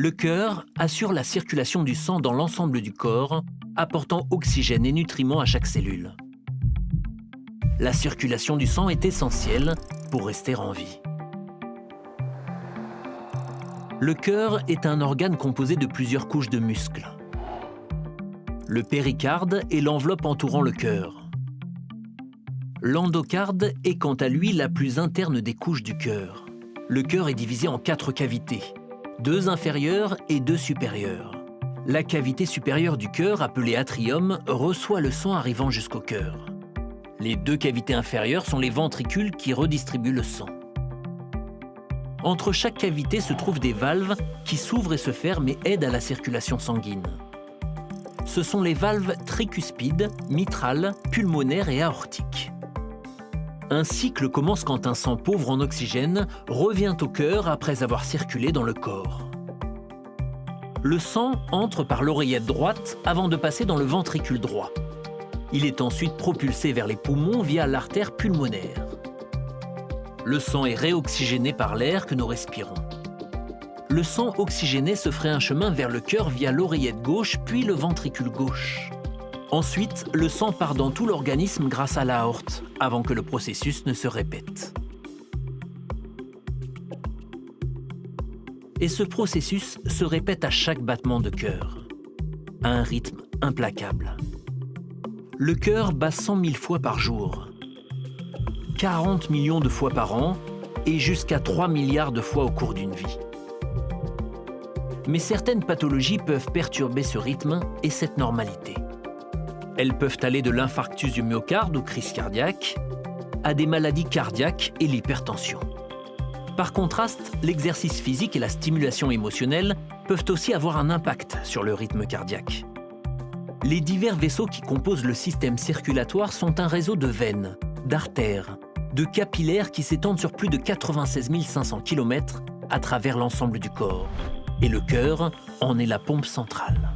Le cœur assure la circulation du sang dans l'ensemble du corps, apportant oxygène et nutriments à chaque cellule. La circulation du sang est essentielle pour rester en vie. Le cœur est un organe composé de plusieurs couches de muscles. Le péricarde est l'enveloppe entourant le cœur. L'endocarde est quant à lui la plus interne des couches du cœur. Le cœur est divisé en 4 cavités, 2 inférieures et 2 supérieures. La cavité supérieure du cœur, appelée atrium, reçoit le sang arrivant jusqu'au cœur. Les 2 cavités inférieures sont les ventricules qui redistribuent le sang. Entre chaque cavité se trouvent des valves qui s'ouvrent et se ferment et aident à la circulation sanguine. Ce sont les valves tricuspides, mitrales, pulmonaires et aortiques. Un cycle commence quand un sang pauvre en oxygène revient au cœur après avoir circulé dans le corps. Le sang entre par l'oreillette droite avant de passer dans le ventricule droit. Il est ensuite propulsé vers les poumons via l'artère pulmonaire. Le sang est réoxygéné par l'air que nous respirons. Le sang oxygéné se ferait un chemin vers le cœur via l'oreillette gauche puis le ventricule gauche. Ensuite, le sang part dans tout l'organisme grâce à l'aorte, avant que le processus ne se répète. Et ce processus se répète à chaque battement de cœur, à un rythme implacable. Le cœur bat 100 000 fois par jour, 40 millions de fois par an et jusqu'à 3 milliards de fois au cours d'une vie. Mais certaines pathologies peuvent perturber ce rythme et cette normalité. Elles peuvent aller de l'infarctus du myocarde ou crise cardiaque à des maladies cardiaques et l'hypertension. Par contraste, l'exercice physique et la stimulation émotionnelle peuvent aussi avoir un impact sur le rythme cardiaque. Les divers vaisseaux qui composent le système circulatoire sont un réseau de veines, d'artères, de capillaires qui s'étendent sur plus de 96 500 km à travers l'ensemble du corps. Et le cœur en est la pompe centrale.